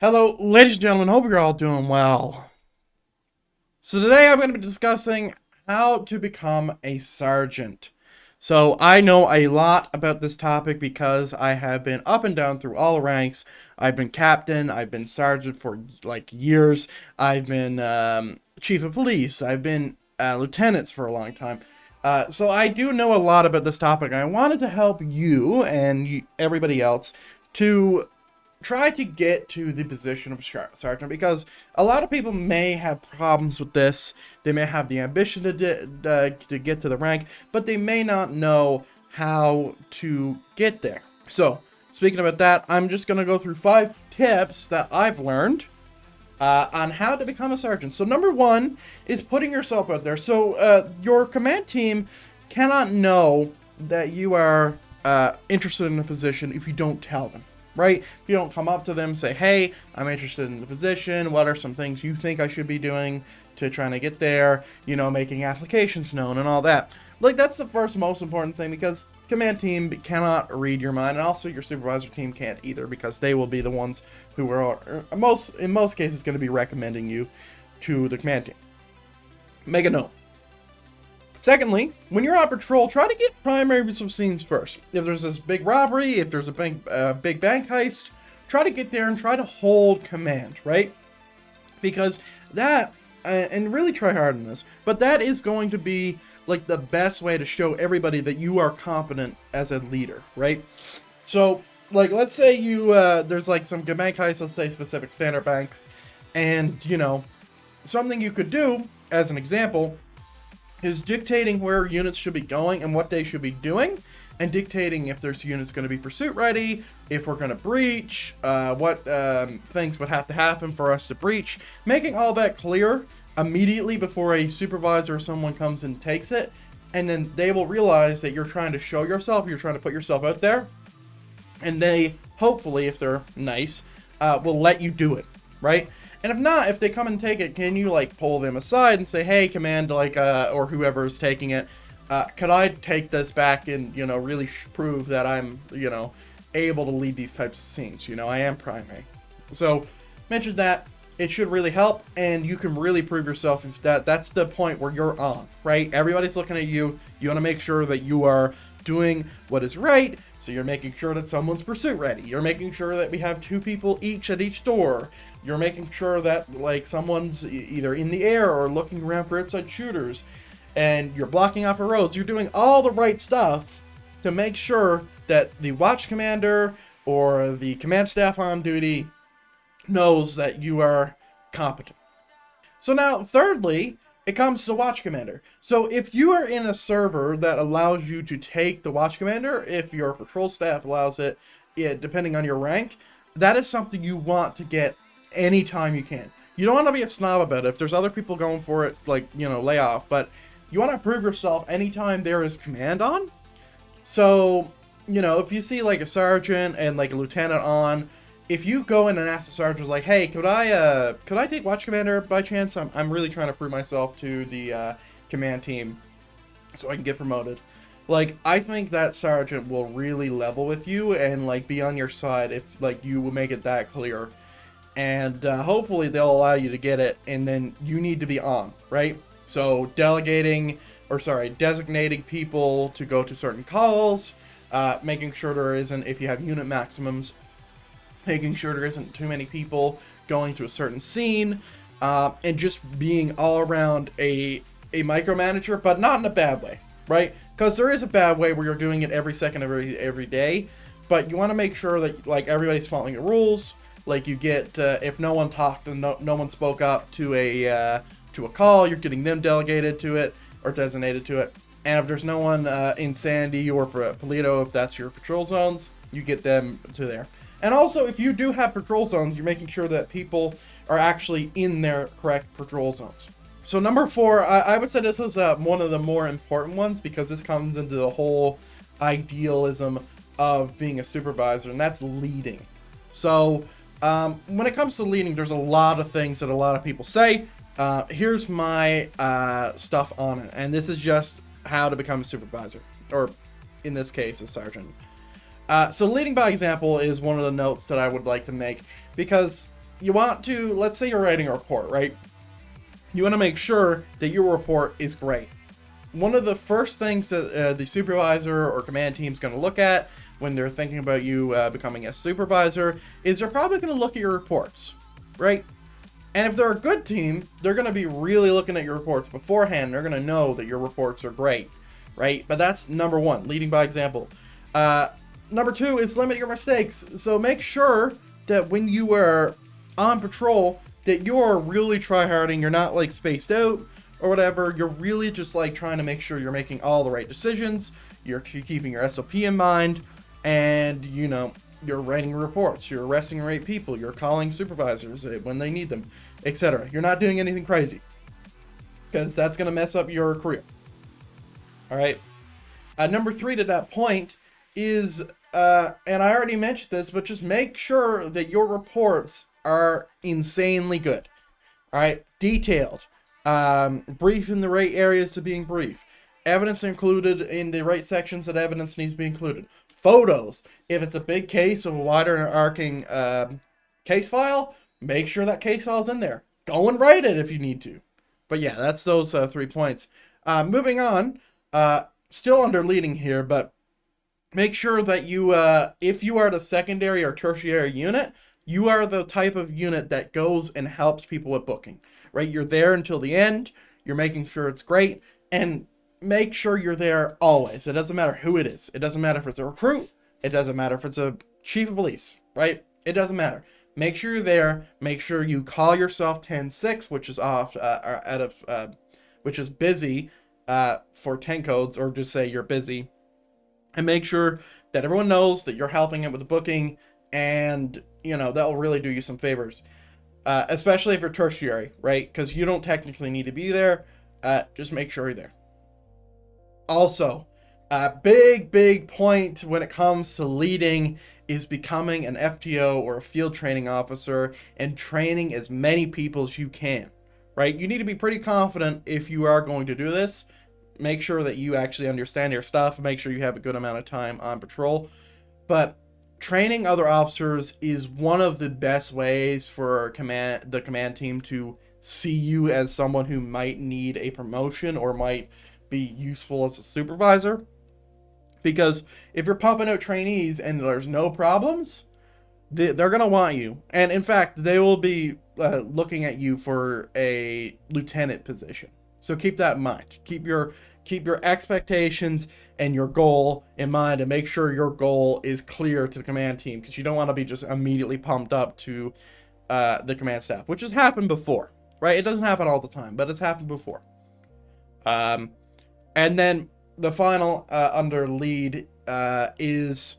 Hello, ladies and gentlemen. Hope you're all doing well. So today I'm going to be discussing how to become a sergeant. So I know a lot about this topic because I have been up and down through all ranks. I've been captain, I've been sergeant for like years. I've been chief of police. I've been lieutenants for a long time. So I do know a lot about this topic. I wanted to help you and everybody else to try to get to the position of sergeant, because a lot of people may have problems with this. They may have the ambition to get to the rank, but they may not know how to get there. So, speaking about that, I'm just going to go through 5 tips that I've learned on how to become a sergeant. So, number 1 is putting yourself out there. So, your command team cannot know that you are interested in the position if you don't tell them. Right? If you don't come up to them, say, hey, I'm interested in the position. What are some things you think I should be doing to trying to get there? You know, making applications known and all that. Like, that's the first most important thing, because command team cannot read your mind, and also your supervisor team can't either, because they will be the ones who are in most cases going to be recommending you to the command team. Make a note. Secondly, when you're on patrol, try to get primary scenes first. If there's this big robbery, if there's a big bank heist, try to get there and try to hold command, right? Because that, and really try hard on this, but that is going to be like the best way to show everybody that you are competent as a leader, right? So, like, let's say you, there's like some bank heists, let's say specific standard banks, and, you know, something you could do, as an example, is dictating where units should be going and what they should be doing, and dictating if there's units going to be pursuit ready, if we're going to breach, what things would have to happen for us to breach, making all that clear immediately before a supervisor or someone comes and takes it, and then they will realize that you're trying to show yourself, you're trying to put yourself out there, and they, hopefully, if they're nice, will let you do it, right? And if not, if they come and take it, can you, like, pull them aside and say, hey, command, like, or whoever's taking it, could I take this back and, you know, really prove that I'm, you know, able to lead these types of scenes? You know, I am primary. So, mention that. It should really help, and you can really prove yourself if that's the point where you're on, right? Everybody's looking at you. You want to make sure that you are doing what is right. So you're making sure that someone's pursuit ready. You're making sure that we have 2 people each at each door. You're making sure that, like, someone's either in the air or looking around for outside shooters. And you're blocking off the roads. You're doing all the right stuff to make sure that the watch commander or the command staff on duty knows that you are competent. So now, thirdly, it comes to watch commander. So if you are in a server that allows you to take the watch commander, if your patrol staff allows it, depending on your rank, that is something you want to get anytime you can. You don't want to be a snob about it. If there's other people going for it, like, you know, lay off. But you want to prove yourself anytime there is command on. So, you know, if you see like a sergeant and like a lieutenant on, if you go in and ask the sergeant, like, hey, could I take watch commander by chance? I'm really trying to prove myself to the command team so I can get promoted. Like, I think that sergeant will really level with you and, like, be on your side if, like, you will make it that clear. And hopefully they'll allow you to get it, and then you need to be on, right? So designating people to go to certain calls, making sure there isn't, if you have unit maximums, making sure there isn't too many people going to a certain scene, and just being all around a micromanager, but not in a bad way, right? Because there is a bad way where you're doing it every second of every day, but you want to make sure that, like, everybody's following the rules. Like, you get, if no one talked and no one spoke up to a call, you're getting them delegated to it or designated to it. And if there's no one in Sandy or Polito, if that's your patrol zones, you get them to there. And also, if you do have patrol zones, you're making sure that people are actually in their correct patrol zones. So number 4, I would say this is one of the more important ones, because this comes into the whole idealism of being a supervisor, and that's leading. So when it comes to leading, there's a lot of things that a lot of people say. Here's my stuff on it, and this is just how to become a supervisor, or in this case, a sergeant. So leading by example is one of the notes that I would like to make, because you want to, let's say you're writing a report, right? You want to make sure that your report is great. One of the first things that the supervisor or command team is going to look at when they're thinking about you becoming a supervisor is they're probably going to look at your reports, right? And if they're a good team, they're going to be really looking at your reports beforehand. They're going to know that your reports are great, right? But that's number one, leading by example. Number two is limit your mistakes. So make sure that when you are on patrol, that you're really try-harding. You're not like spaced out or whatever. You're really just like trying to make sure you're making all the right decisions. You're keeping your SOP in mind, and you know, you're writing reports, you're arresting the right people, you're calling supervisors when they need them, etc. You're not doing anything crazy, because that's going to mess up your career. Alright. Number three to that point is, and I already mentioned this, but just make sure that your reports are insanely good. Alright? Detailed. Brief in the right areas to being brief. Evidence included in the right sections that evidence needs to be included. Photos. If it's a big case of a wider arcing case file, make sure that case file's in there. Go and write it if you need to. But yeah, that's those 3 points. Moving on, still under leading here, but make sure that you, if you are the secondary or tertiary unit, you are the type of unit that goes and helps people with booking, right? You're there until the end. You're making sure it's great, and make sure you're there always. It doesn't matter who it is. It doesn't matter if it's a recruit. It doesn't matter if it's a chief of police, right? It doesn't matter. Make sure you're there. Make sure you call yourself 10-6, which is off which is busy for 10 codes, or just say you're busy, and make sure that everyone knows that you're helping it with the booking, and you know that'll really do you some favors, especially if you're tertiary, right? Because you don't technically need to be there. Just make sure you're there. Also, a big point when it comes to leading is becoming an FTO or a field training officer and training as many people as you can, right? You need to be pretty confident if you are going to do this. Make sure that you actually understand your stuff. Make sure you have a good amount of time on patrol. But training other officers is one of the best ways for the command team to see you as someone who might need a promotion or might be useful as a supervisor. Because if you're pumping out trainees and there's no problems, they're going to want you. And in fact, they will be looking at you for a lieutenant position. So keep that in mind. Keep your expectations and your goal in mind, and make sure your goal is clear to the command team, because you don't want to be just immediately pumped up to the command staff, which has happened before, right? It doesn't happen all the time, but it's happened before. And then the final under lead is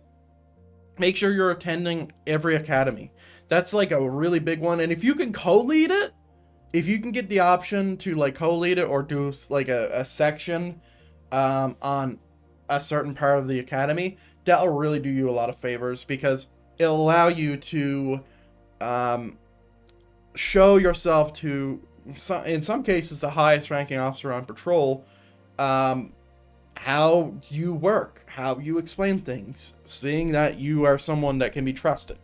make sure you're attending every academy. That's like a really big one. And if you can co-lead it, if you can get the option to like co-lead it or do like a section on a certain part of the academy, that'll really do you a lot of favors, because it'll allow you to show yourself to, in some cases, the highest ranking officer on patrol, how you work, how you explain things, seeing that you are someone that can be trusted,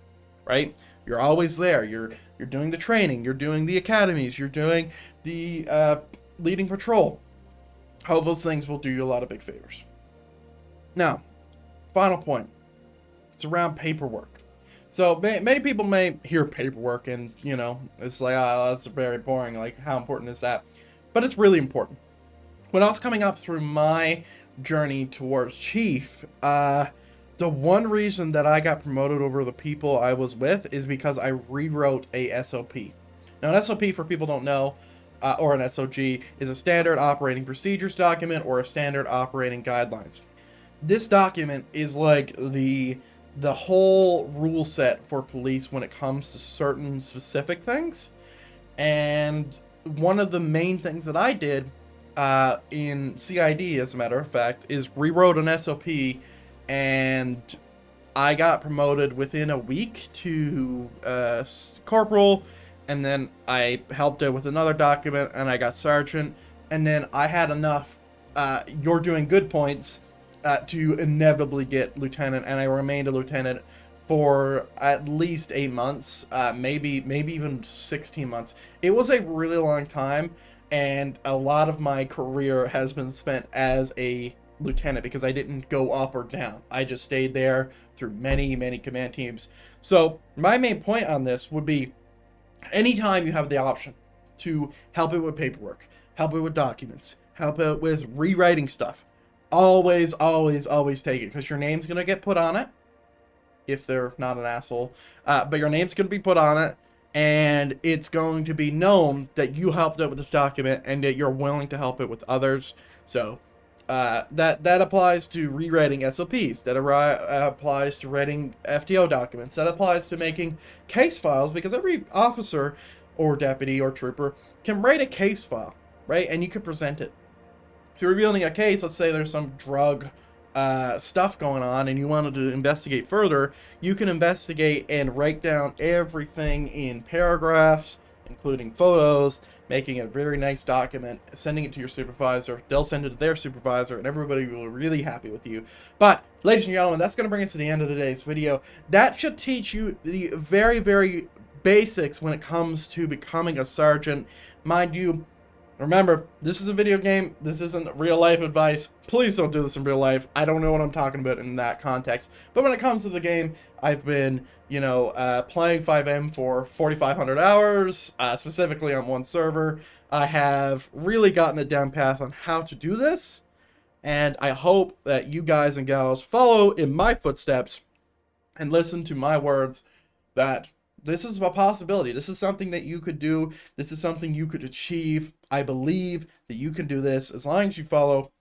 right? You're always there. You're doing the training. You're doing the academies. You're doing the leading patrol. All those things will do you a lot of big favors. Now, final point. It's around paperwork. So many people may hear paperwork and, you know, it's like, oh, that's very boring. Like, how important is that? But it's really important. When I was coming up through my journey towards chief, the one reason that I got promoted over the people I was with is because I rewrote a SOP. Now, an SOP, for people who don't know, or an SOG, is a standard operating procedures document or a standard operating guidelines. This document is like the whole rule set for police when it comes to certain specific things. And one of the main things that I did in CID, as a matter of fact, is rewrote an SOP, and I got promoted within a week to corporal, and then I helped out with another document, and I got sergeant, and then I had enough you're doing good points to inevitably get lieutenant, and I remained a lieutenant for at least 8 months, maybe even 16 months. It was a really long time, and a lot of my career has been spent as a lieutenant because I didn't go up or down. I just stayed there through many command teams. So my main point on this would be, anytime you have the option to help it with paperwork, help it with documents, help it with rewriting stuff, always take it, because your name's gonna get put on it if they're not an asshole. But your name's gonna be put on it, and it's going to be known that you helped out with this document and that you're willing to help it with others. So that applies to rewriting SOPs. That applies to writing FTO documents. That applies to making case files, because every officer or deputy or trooper can write a case file, right? And you can present it. If you're revealing a case, let's say there's some drug stuff going on and you wanted to investigate further, you can investigate and write down everything in paragraphs, including photos, making a very nice document, sending it to your supervisor. They'll send it to their supervisor, and everybody will be really happy with you. But, ladies and gentlemen, that's going to bring us to the end of today's video. That should teach you the very basics when it comes to becoming a sergeant. Mind you, remember, this is a video game. This isn't real life advice. Please don't do this in real life. I don't know what I'm talking about in that context. But when it comes to the game, I've been, playing FiveM for 4,500 hours, specifically on one server. I have really gotten a down path on how to do this. And I hope that you guys and gals follow in my footsteps and listen to my words that this is a possibility. This is something that you could do. This is something you could achieve. I believe that you can do this as long as you follow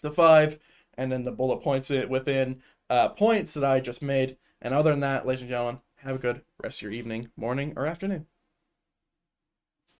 the 5 and then the bullet points within points that I just made. And other than that, ladies and gentlemen, have a good rest of your evening, morning, or afternoon.